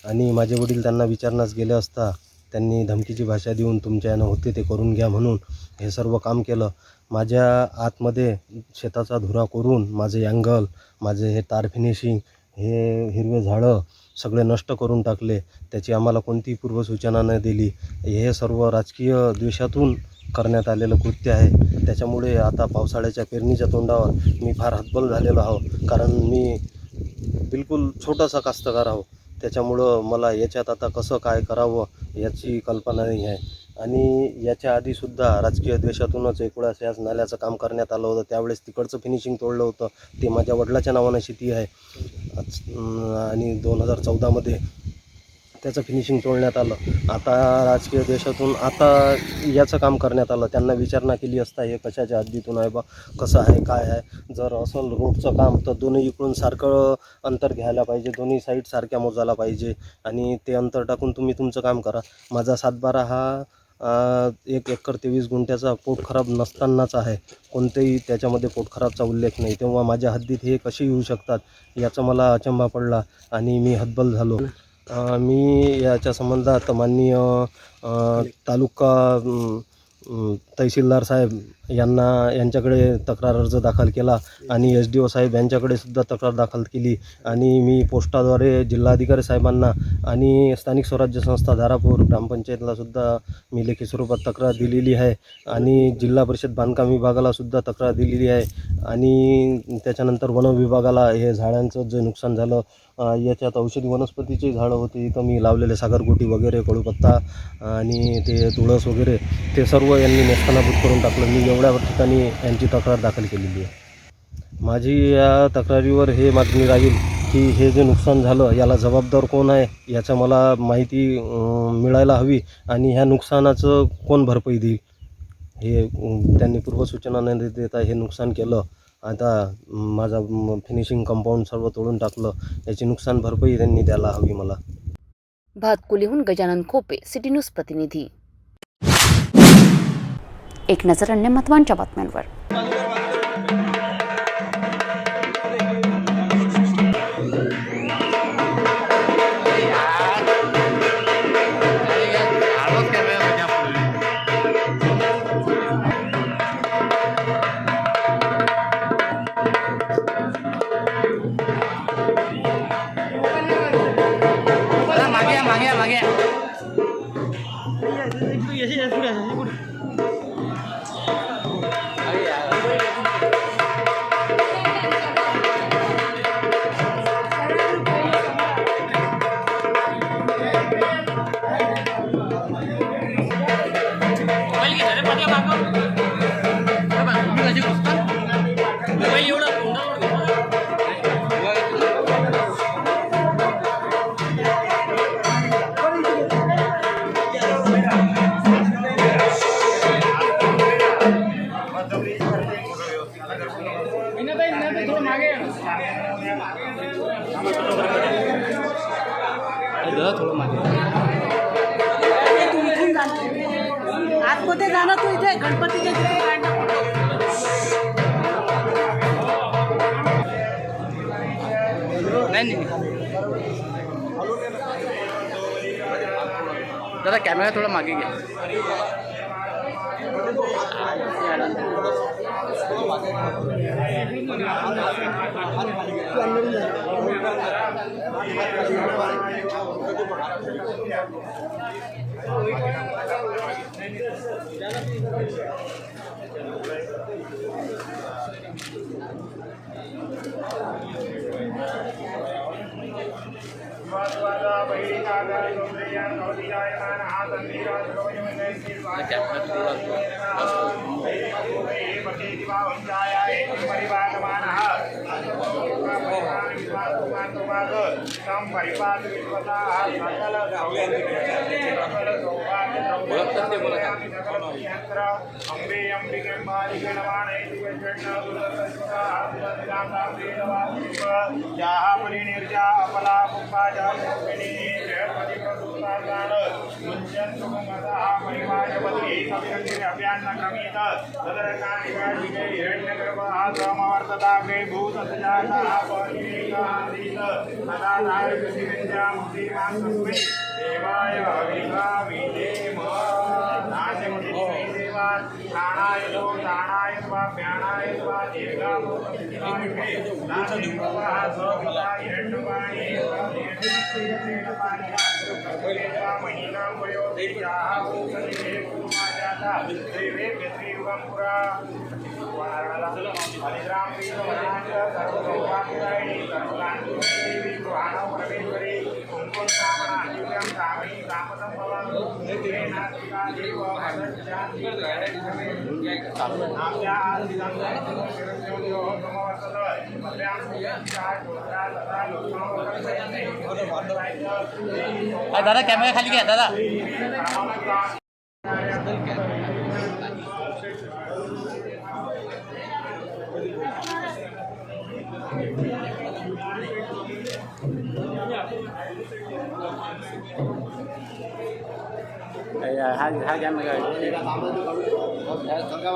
आणि माझे वडील त्यांना विचारण्यास गेले असता त्यांनी धमकीची भाषा देऊन तुमच्या यानं होते ते करून घ्या म्हणून हे सर्व काम केलं. माझ्या आतमध्ये शेताचा धुरा करून माझे अँगल, माझे हे तार फिनिशिंग, हे हिरवे झाडं सगळे नष्ट करून टाकले. त्याची आम्हाला कोणतीही पूर्वसूचना न दिली. हे सर्व राजकीय द्वेषातून करण्यात आलेलं कृत्य आहे. त्याच्यामुळे आता पावसाळ्याच्या पेरणीच्या तोंडावर मी फार हतबल झालेलो आहो. कारण मी बिलकुल छोटासा कास्तकार आहो. त्याच्यामुळं मला याच्यात आता कसं काय करावं याची कल्पना नाही आहे. आणि याच्या आधीसुद्धा राजकीय द्वेषातूनच एकवेळेस याच नाल्याचं काम करण्यात आलं होतं. त्यावेळेस तिकडचं फिनिशिंग तोडलं होतं. ते माझ्या वडिलाच्या नावानं शेती आहे. आणि 2014मध्ये त्याचं फिनिशिंग तोडण्यात आलं. आता राजकीय द्वेषातून आता याचं काम करण्यात आलं. त्यांना विचारणा केली असता हे कशाच्या हद्दीतून आहे बा, कसं आहे काय आहे. जर असं रोडचं काम तर दोन्ही इकडून सारखं अंतर घ्यायला पाहिजे, दोन्ही साईड सारख्या मोजायला पाहिजे आणि ते अंतर टाकून तुम्ही तुमचं काम करा. माझा 7/12 हा 1 एकर 23 गुंठ्याचा पोट खराब नसतानाच आहे. कोणतेही त्याच्यामध्ये पोट खराबचा उल्लेख नाही. तेव्हा माझ्या हद्दीत हे कसे येऊ शकतात याचा मला अचंबा पडला आणि मी हतबल झालो. मी याच्या संबंधात माननीय तालुका तहसीलदार साहेब यांच्याकडे तक्रार अर्ज दाखल केला आणि SDO साहेब यांच्याकडे सुद्धा तक्रार दाखल केली. आणि मी पोस्टाद्वारे जिल्हाधिकारी साहेबांना आणि स्थानिक स्वराज्य संस्था दारापूर ग्रामपंचायतला सुद्धा मी लेखी स्वरूपात तक्रार दिलेली आहे. आणि जिल्हा परिषद बांधकाम विभागाला सुद्धा तक्रार दिलेली आहे. आणि त्याच्यानंतर वन विभागाला हे झाडांचं जे नुकसान झालं याच्यात औषधी वनस्पतीची झाडं होती, इथं मी लावलेले सागरगोटी वगैरे, कडूपत्ता आणि ते तुळस वगैरे ते सर्व यांनी नेस्तनाबूत करून टाकलं. मी एवढ्या ठिकाणी यांची तक्रार दाखल केलेली आहे. माझी या तक्रारीवर हे मागणी राहील की हे जे नुकसान झालं याला जबाबदार कोण आहे याचा मला माहिती मिळायला हवी. आणि ह्या नुकसानाचं कोण भरपाई देईल. हे त्यांनी पूर्वसूचना न देता हे नुकसान केलं. आता माझा फिनिशिंग कंपाऊंड सर्व तोडून टाकलं. याची नुकसान भरपाई त्यांनी द्यायला हवी मला. भातकुलीहून गजानन खोपे, सिटी न्यूज प्रतिनिधी. एक नजर अन्य महत्त्वाच्या बातम्यांवर. मागे आतमध्ये जाणं तू इथे गणपतीच्या तिथे काढणं दादा कॅमेरा थोडा मागे घ्या. अंबे अंबिके मालिके नमाने जाहापरी निर्जा अपला कुंभाजा कुंभिनी जयपति प्रसूतागान मुंजन सुगमदा परिवारपति कविरंगिर अभियान क्रमित सदरकानि वाजिके हिरण्यगर्भः समवर्तताग्रे भूत सजाता परिणीकान्दित सदाधार कृतिविद्या मुक्तिमान् तस्मै देवाय हविषा विधेम नास्यमुदिते देवान् प्राणाय लो दानाय स्वा व्यानाय स्वा दीर्घाभूतस्थितिकाय नास्यमुपः सविता हिरण्यवाणी महिला वयो देशाः भूतले कुमाजाता देवे व्यत्रियुगं पुरा हरिद्राम वीरवराज सर्वसौभाग्यदायिनी सर्वकान्तिदेवी गृहाणौ परमेश्वरी कुङ्कुम कामना दिव्यं कामिनी कामदं भवन्तु देवे नास्तिका देव भद्रशान्ति नाम्या आदिदं शिरस्योऽयो समवर्तत भद्र्यां सुयच्छा चोत्रा तथा लोकमोहकर्षयन्ति दादा कॅमेरा खाली घ्या दादा. हा कॅमेरा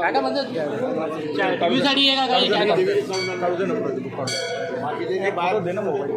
काका म्हणजे टीव्हीसाठी आहे का काही बाहेर दे ना मोबाईल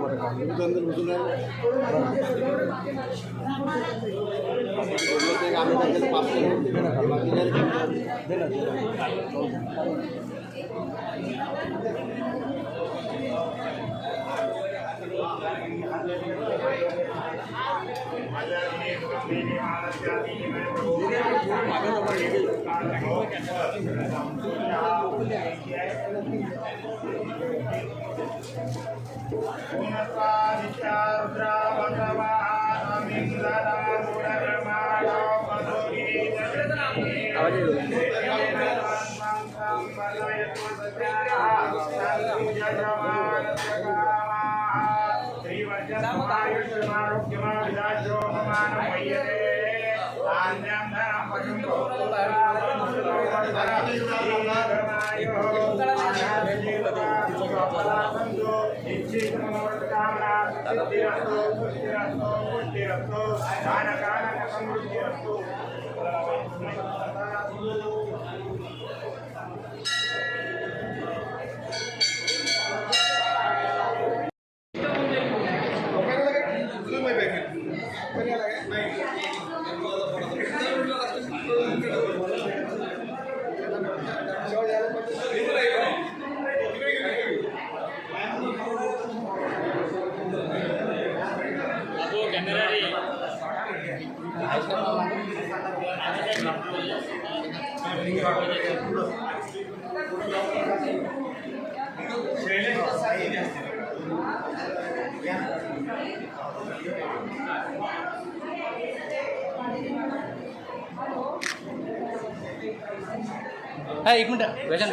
हा एक मिनट वेशन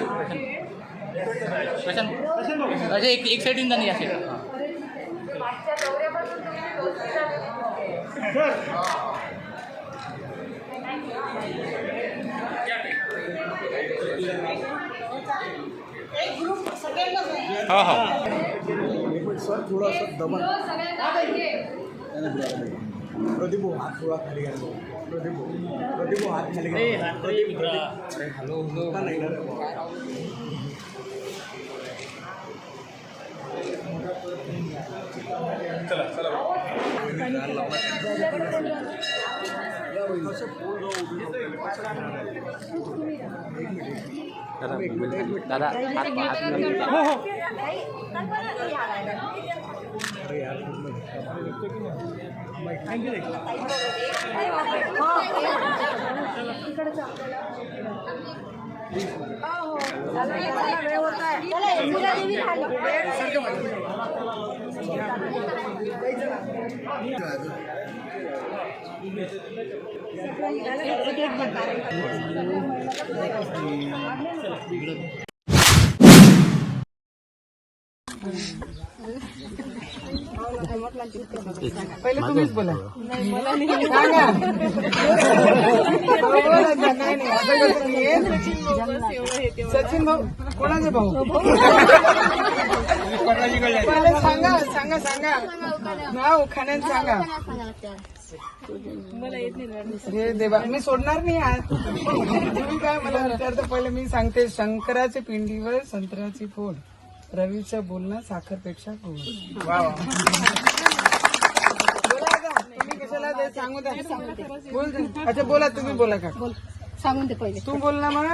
अच्छा एक साईड येऊन जाणे असेल हो हो सर थोडंसं दमन सगळ्यांना घे. प्रदीप हात थोडा खाली घ्या प्रदीप हात खाली घ्या हॅलो नाही ना दादा पहिले तुम्हीच बोला सांगा सचिन भाऊ कोणाचे भाऊ पहिले सांगा सांगा सांगा नाव खाण्यात सांगा हे देवा मी सोडणार नाही आज तुम्ही काय मला विचारता पहिले मी सांगते शंकराच्या पिंडीवर संत्र्याची फोड रवीचं बोलणं साखरपेक्षा गोड वा वा बोला आता तुम्ही कशाला ते सांगू द्या बोल अच्छा बोला तुम्ही बोला का सांगून दे पहिले तू बोल ना मग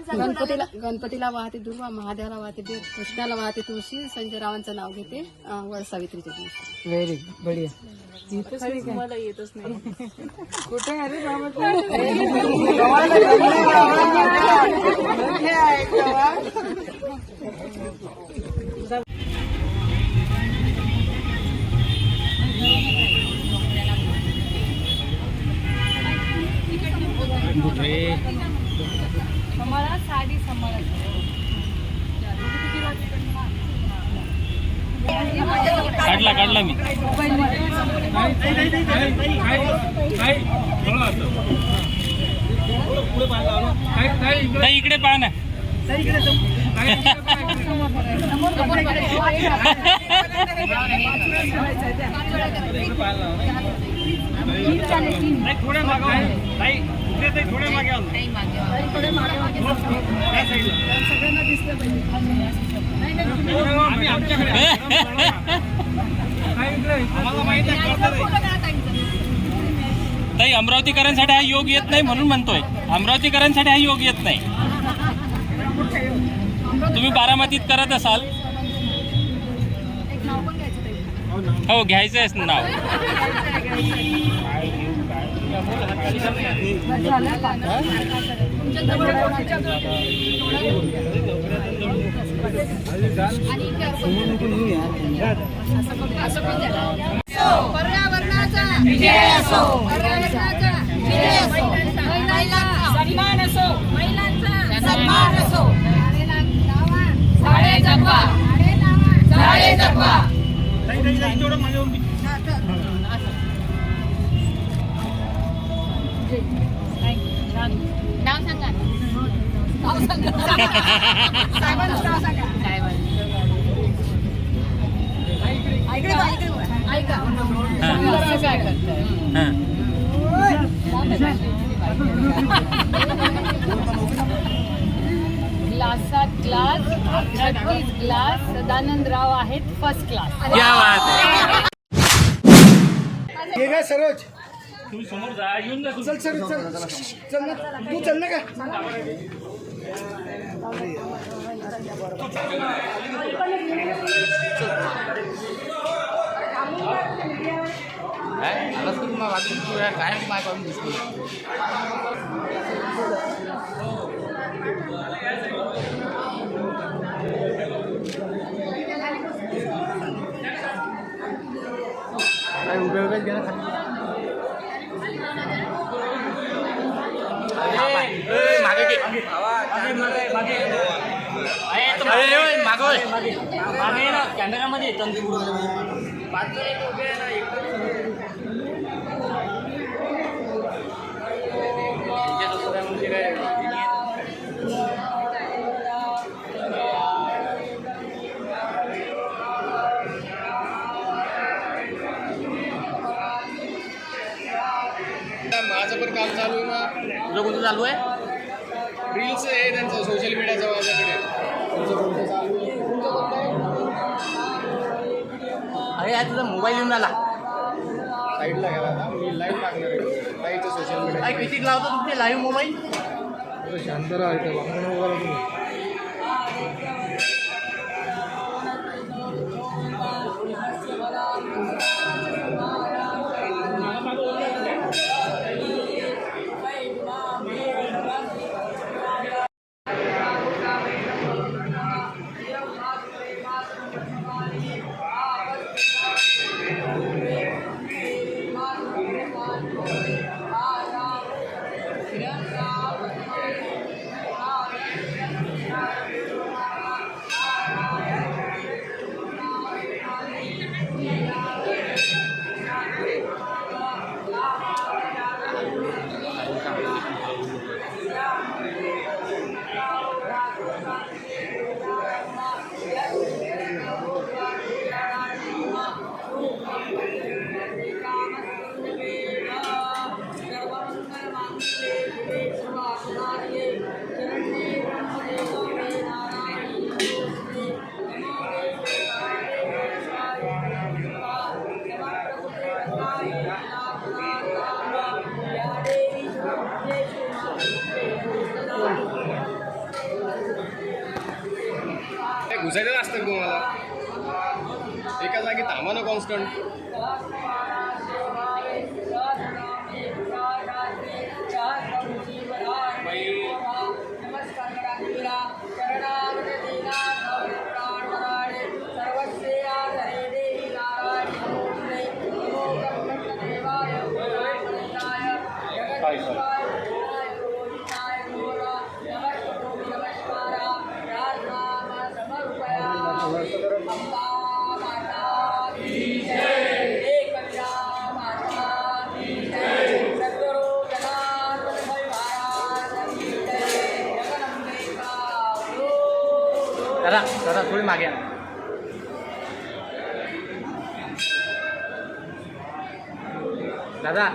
गणपतीला वाहते दुर्वा महादेवाला वाहते देव कृष्णाला वाहते तुळशी संजय रावांचं नाव घेते वर सावित्रीच्या दिवशी व्हेरी गुड बढिया मला येतच नाही कुठे अरे बाबा मला साडी सांभाळत काढला मी इकडे पाहा ना थोडे मागे थोडे मागे आम्ही आमच्याकडे आम्हाला माहिती आहे ताई अमरावतीकरांसाठी हा योग येत नाही म्हणून म्हणतोय अमरावतीकरांसाठी हा योग येत नाही तुम्ही बारामतीत करत असाल हो घ्यायचंय नाव पर्यावरणाचा विजय असो पर्यावरणाचा विजय असो महिलांचा सन्मान असो महिलांचा सन्मान असो झाडे जगवा झाडे जगवा नाव सांगा नाव सांगा साहेबांचं नाव सांगा ऐका काय करताय ग्लासात ग्लास 30 ग्लास सदानंदराव आहेत फर्स्ट क्लास क्या बात है हे काय सरोज तू समोर जा येऊन जा चल चल चल चल ना तू चल ना का काय करून दिसतो काय उभे उभे गेला खाली कॅमेरामध्ये काम चालू आहे ना? तुझं कोणतं चालू आहे? रील्स आहे त्यांचं सोशल मीडियाचं माझ्याकडे. तुमचं कोणतं चालू आहे? तुमचं कोणतं आहे? अरे तुझा मोबाईल येऊन आला साईडला गेला ना. मी लाईव्ह टाकणार आहे लाईव्हचं सोशल मीडिया. किती लावतो तुमचे लाईव्ह मोबाईल? शांत राहायचं. घुसायचं असतं तुम्हाला एका जागी थांबा ना कॉन्स्टंट. दादा दादा थोडी मागे या. दादा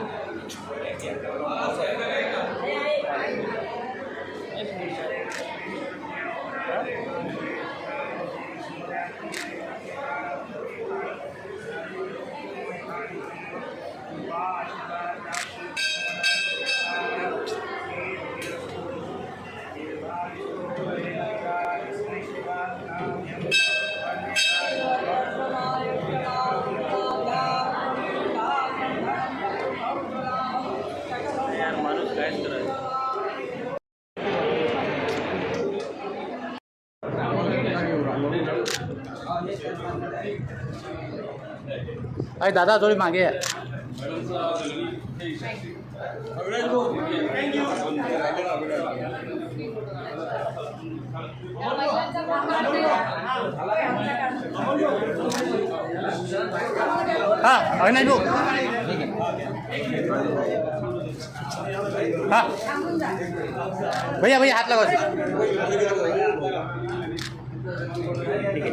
अरे दादा थोडी मागे या. हाँ अविनाश भाऊ हाँ भैया भैया हाथ लगाओ. ठीक है.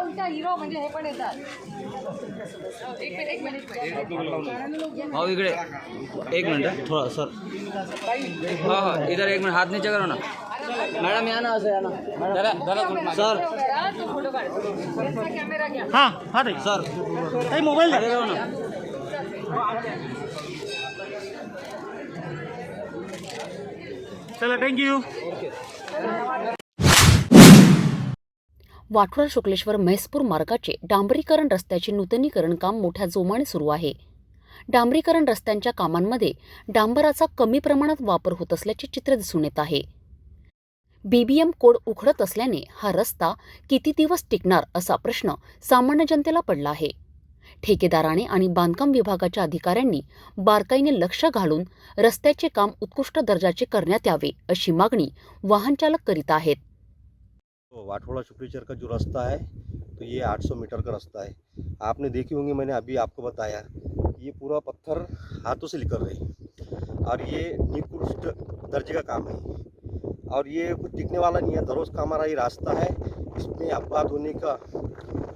उलटा हिरो म्हणजे हे पण येतात. एक मिनिट भाऊ इकडे एक मिनिट थोड़ा सर. हाँ हाँ इधर एक मिनट हाथ नीचे करो ना. मॅडम या ना असं या ना. जरा जरा सर फोटो काढ. कॅमेरा घ्या. हाँ हाँ ठीक सर. काही मोबाईल द्या ना. चला थँक्यू. वाठोडा शुक्लेश्वर म्हैसपूर मार्गाचे डांबरीकरण रस्त्याचे नूतनीकरण काम मोठ्या जोमाने सुरू आहे. डांबरीकरण रस्त्यांच्या कामांमध्ये डांबराचा कमी प्रमाणात वापर होत असल्याचे चित्र दिसून येत आहे. BBM कोड उखडत असल्याने हा रस्ता किती दिवस टिकणार असा प्रश्न सामान्य जनतेला पडला आहे. ठेकेदाराने आणि बांधकाम विभागाच्या अधिकाऱ्यांनी बारकाईने लक्ष घालून रस्त्याचे काम उत्कृष्ट दर्जाचे करण्यात यावे अशी मागणी वाहनचालक करीत आहेत. वाठोड़ा शुक्लेश्वर का जो रास्ता है तो ये 800 मीटर का रास्ता है। आपने देखी होंगी, मैंने अभी आपको बताया, ये पूरा पत्थर हाथों से निकल रहे हैं और ये निकृष्ट दर्जे का काम है और ये कुछ टिकने वाला नहीं है। रोज़ का हमारा ये रास्ता है, इसमें अपघात होने का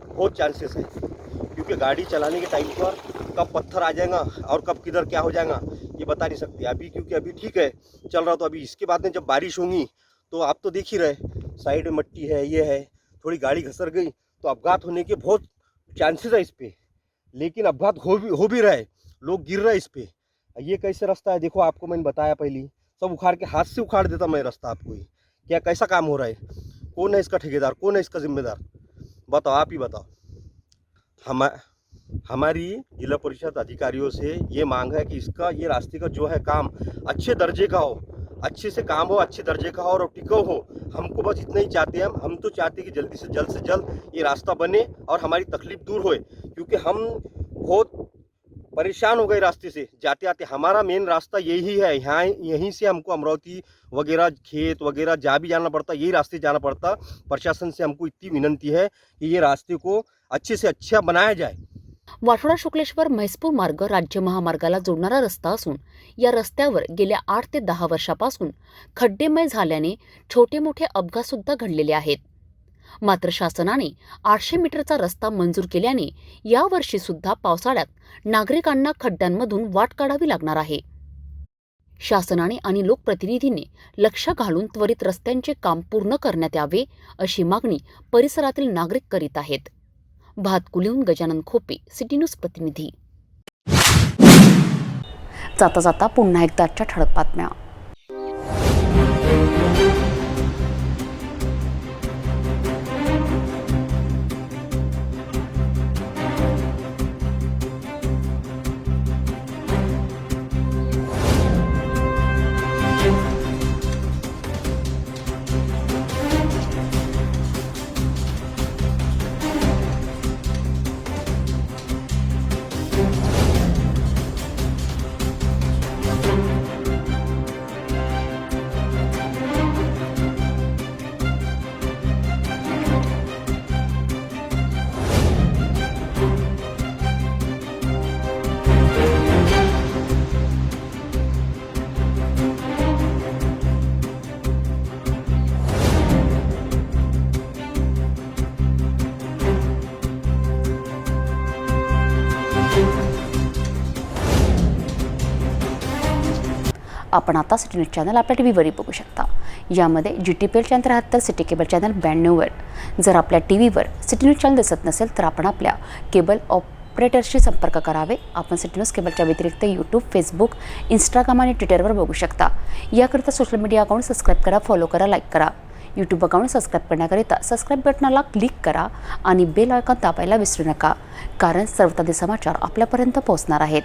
बहुत चांसेस है, क्योंकि गाड़ी चलाने के टाइम पर कब पत्थर आ जाएगा और कब किधर क्या हो जाएगा ये बता नहीं सकते अभी, क्योंकि अभी ठीक है चल रहा। तो अभी इसके बाद में जब बारिश होगी तो आप तो देख ही रहे, साइड में मट्टी है, ये है, थोड़ी गाड़ी घसर गई तो अपघात होने के बहुत चांसेस है इस पर। लेकिन अपघात हो भी रहे, लोग गिर रहे इस पर। ये कैसे रास्ता है देखो, आपको मैंने बताया पहले, सब उखाड़ के हाथ से उखाड़ देता मैं रास्ता आपको ही। क्या कैसा काम हो रहा है? कौन है इसका ठेकेदार, कौन है इसका जिम्मेदार? बताओ, आप ही बताओ। हमारी जिला परिषद अधिकारियों से ये मांग है कि इसका ये रास्ते का जो है काम अच्छे दर्जे का हो, अच्छे से काम हो, अच्छे दर्जे का हो और टिकाऊ हो। हमको बस इतना ही चाहते हैं हम तो चाहते हैं कि जल्दी से जल्द ये रास्ता बने और हमारी तकलीफ दूर होए, क्योंकि हम बहुत परेशान हो गए रास्ते से जाते आते। हमारा मेन रास्ता यही है, यहाँ यहीं से हमको अमरावती वगैरह खेत वगैरह जा भी जाना पड़ता, यही रास्ते जाना पड़ता। प्रशासन से हमको इतनी विनंती है कि ये रास्ते को अच्छे से अच्छा बनाया जाए। वाठोडा शुक्लेश्वर म्हैसपूर मार्ग राज्य महामार्गाला जोडणारा रस्ता असून या रस्त्यावर गेल्या 8 ते 10 वर्षापासून खड्डेमय झाल्याने छोटे मोठे अपघात सुद्धा घडलेले आहेत। मात्र शासनाने 800 मीटरचा रस्ता मंजूर केल्याने यावर्षी सुद्धा पावसाळ्यात नागरिकांना खड्ड्यांमधून वाट काढावी लागणार आहे। शासनाने आणि लोकप्रतिनिधींनी लक्ष घालून त्वरित रस्त्यांचे काम पूर्ण करण्यात यावे अशी मागणी परिसरातील नागरिक करीत आहेत। भातकुलीहून गजानन खोपे, सिटी न्यूज प्रतिनिधी। जाता जाता पुन्हा एकदा ठळक बातम्या। आपण आता सिटी न्यूज चॅनल आपल्या टीव्हीवरही बघू शकता। यामध्ये GTPL channel 73, city cable channel 92वर। जर आपल्या टीव्हीवर सिटी न्यूज चॅनल दिसत नसेल तर आपण आपल्या केबल ऑपरेटरशी संपर्क करावे। आपण सिटी न्यूज केबलच्या व्यतिरिक्त यूट्यूब, फेसबुक, इंस्टाग्राम आणि ट्विटरवर बघू शकता। याकरिता सोशल मीडिया अकाउंट सबस्क्राईब करा, फॉलो करा, लाईक करा। यूट्यूब अकाउंट सबस्क्राईब करण्याकरिता सबस्क्राईब बटनाला क्लिक करा आणि बेल आयकॉन दाबायला विसरू नका, कारण सर्वताधी समाचार आपल्यापर्यंत पोहोचणार आहेत।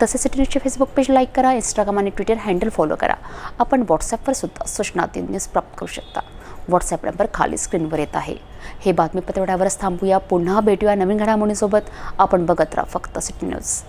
तसेच सिटी न्यूजचे फेसबुक पेज लाईक करा, इंस्टाग्राम आणि ट्विटर हँडल फॉलो करा। आपण व्हॉट्सॲपवर सुद्धा सूचना न्यूज प्राप्त करू शकता। व्हॉट्सॲप नंबर खाली स्क्रीनवर येत आहे। हे बातमीपत्र एवढ्यावरच थांबूया, पुन्हा भेटूया नवीन घडामोडींसोबत। आपण बघत राहा फक्त सिटी न्यूज।